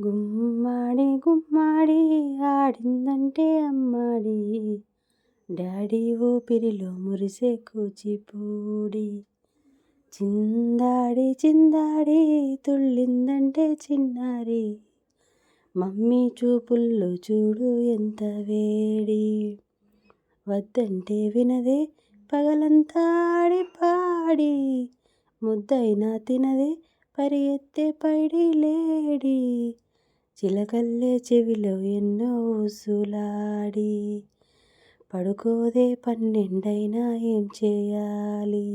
గుమ్మాడి గుమ్మాడి ఆడిందంటే అమ్మాడి, డాడీ ఊపిరిలో మురిసే కూచిపూడి. చిందాడి చిందాడి తుళ్ళిందంటే చిన్నారి, మమ్మీ చూపుల్లో చూడు ఎంత వేడి. వద్దంటే వినదే పగలంతా ఆడి పాడి, ముద్దైనా తినదే పరిగెత్తే పైడి లేడి. చిలకల్లే చెవిలో ఎన్నో ఊసులాడి, పడుకోదే పన్నెండైనా ఏం చేయాలి.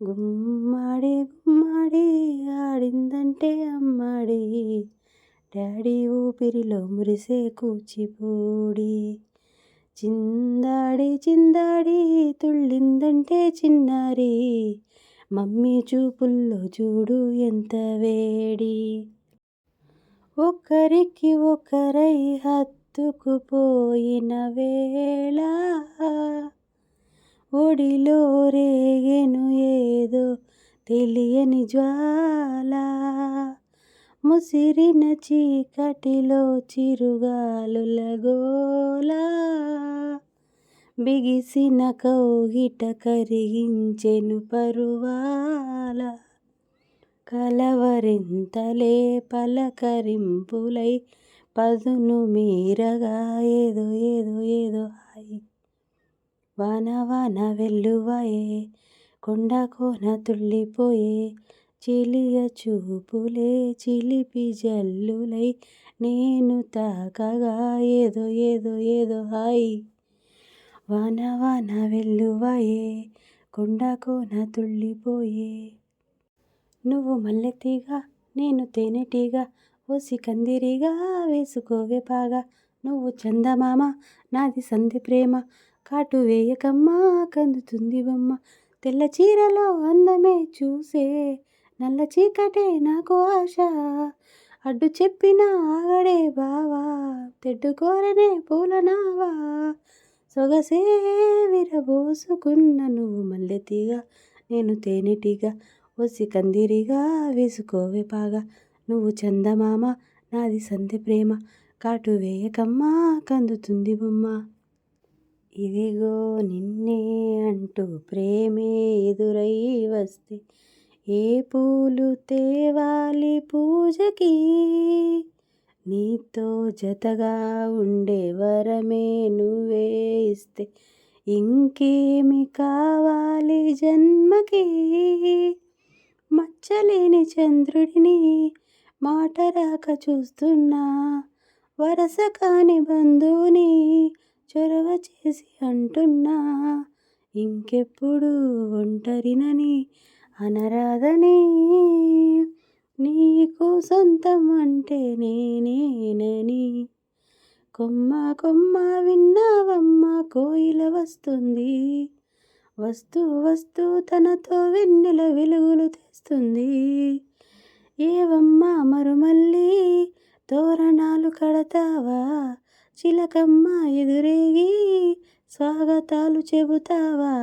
గుమ్మాడి గుమ్మాడి ఆడిందంటే అమ్మాడి, డాడీ ఊపిరిలో మురిసే కూచిపూడి. చిందాడి చిందాడి తుళ్ళిందంటే చిన్నారి, మమ్మీ చూపుల్లో చూడు ఎంత వేడి. ఒకరికి ఒకరై హత్తుకుపోయిన వేళ, ఒడిలో రేగెను ఏదో తెలియని జ్వాల. ముసిరిన చీకటిలో చిరుగాలుల గోల, బిగిసిన కౌగిట కరిగించెను పరువాల. కలవరింతలే పలకరింపులై పదును మీరగా ఏదో ఏదో ఏదో హాయి. వాన వాన వెల్లువయే కొండ కోన తుళ్ళిపోయే, చిలియ చూపులే చిలిపి జల్లులై నేను తాకగా ఏదో ఏదో ఏదో హాయి. వాన వాన వెల్లువయే కొండ కోన తుళ్ళిపోయే. నువ్వు మల్లెతీగ నేను తేనెటీగ, ఓసి కందిరీగా వేసుకోవే పాగా. నువ్వు చందమామ నాది సంధి ప్రేమ, కాటు వేయకమ్మా కందుతుంది బొమ్మ. తెల్ల చీరలో అందమే చూసే నల్ల చీకటే నాకు ఆశ, అడ్డు చెప్పిన ఆగడే బావా తెడ్డుకోరనే పూలనావా. సొగసే విరబోసుకున్న నువ్వు మల్లెతీగ నేను తేనెటీగ, ఓసి కందిరీగా వేసుకోవే పాగా. నువ్వు చందమామ నాది సంధి ప్రేమ, కాటు వేయకమ్మా కందుతుంది బొమ్మ. ఇదిగో నిన్నే అంటూ ప్రేమే ఎదురై వస్తే, ఏ పూలు తేవాలి పూజకి. నీతో జతగా ఉండే వరమే నువ్వే ఇస్తే, ఇంకేమి కావాలి జన్మకి. మచ్చలేని చంద్రుడిని మాట రాక చూస్తున్నా, వరస కాని బంధువుని చొరవ చేసి అంటున్నా. ఇంకెప్పుడు ఒంటరినని అనరాదని, నీకు సొంతం అంటే నేనేనని. కొమ్మ కొమ్మ విన్నావమ్మ కోయిల వస్తుంది, వస్తూ వస్తూ తనతో వెన్నెల వెలుగులు తెస్తుంది. ఏవమ్మ మరుమల్లి తోరణాలు కడతావా, చిలకమ్మ ఎదురేగి స్వాగతాలు చెబుతావా.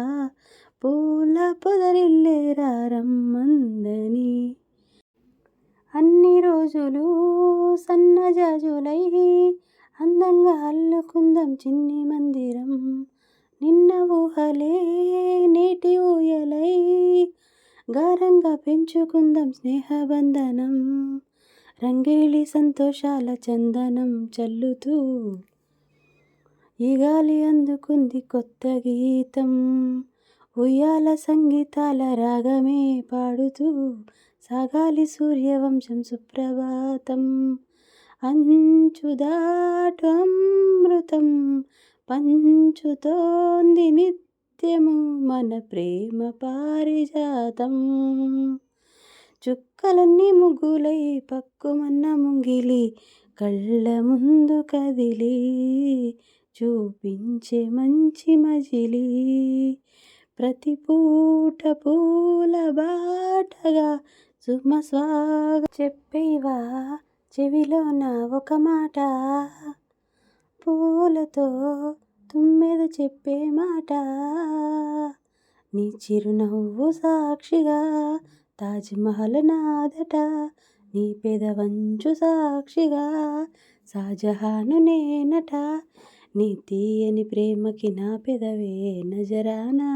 పూల పొదరిల్లేరా రమ్మందని, అన్ని రోజులు సన్నజాజులై అందంగా అల్లుకుందాం చిన్ని మందిరం. నిన్న ఊహలే నేటి ఊయలై గారంగా పెంచుకుందాం స్నేహబంధనం. రంగేలి సంతోషాల చందనం చల్లుతూ ఈ గాలి అందుకుంది కొత్త గీతం. ఉయ్యాల సంగీతాల రాగమే పాడుతూ సాగాలి సూర్యవంశం సుప్రభాతం. అంచుదాటు అమృతం పంచుతోంది నిత్యము మన ప్రేమ పారిజాతం. చుక్కలన్నీ ముగ్గులై పక్కుమన్న ముంగిలి కళ్ళ ముందు కదిలి చూపించే మంచి మజిలి. ప్రతి పూట పూల బాటగా సుమ స్వాగ చెప్పేవా చెవిలోన ఒక మాట, పూలతో తుమ్మెద చెప్పే మాట. నీ చిరునవ్వు సాక్షిగా తాజ్మహల్ నాదట, నీ పెదవంచు సాక్షిగా షాజహాను నేనట, నీ తీయని ప్రేమకి నా పెదవే నజరానా,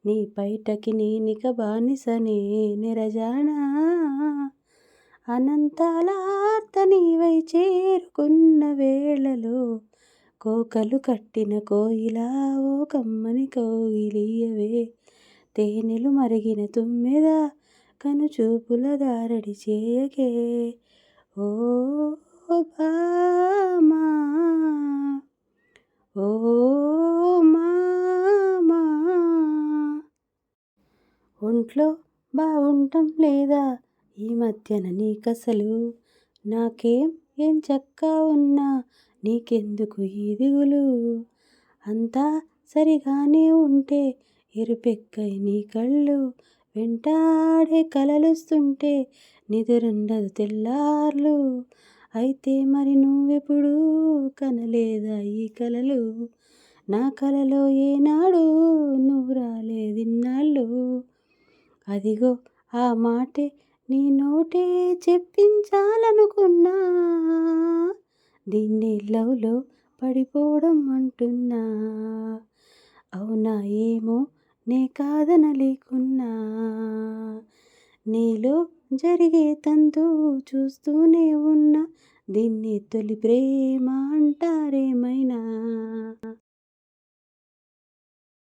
నీ పైటకి నేనిక బానిసనే నిరజానా, అనంతాల ఆర్త నీవై చేరుకున్న వేళలో కోకలు కట్టిన కోయిలా ఓ కమ్మని కౌగిలియవే, తేనెలు మరిగిన తుమ్మెద కనుచూపుల గారడి చేయకే, ఓ భామా ఓ మామా. ఒంట్లో బాగుంటం లేదా ఈ మధ్యన నీకసలు, నాకేం ఏం చక్కా ఉన్నా నీకెందుకు ఈ దిగులు, అంతా సరిగానే ఉంటే ఎరుపెక్కై నీ కళ్ళు, వెంటాడే కలలొస్తుంటే నిదురుండదు తెల్లార్లు, అయితే మరి నువ్వెప్పుడూ కనలేదా ఈ కలలు, నా కలలో ఏనాడు నువ్వు రాలేదిన్నాళ్ళు, అదిగో ఆ మాటే నీ నోటే చెప్పించాలనుకున్నా, దీన్ని లవ్లో పడిపోవడం అంటున్నా, అవునా ఏమో నే కాదనలేకున్నా, నీలో జరిగే తంతు చూస్తూనే ఉన్నా, దీన్ని తొలి ప్రేమ అంటారేమైనా.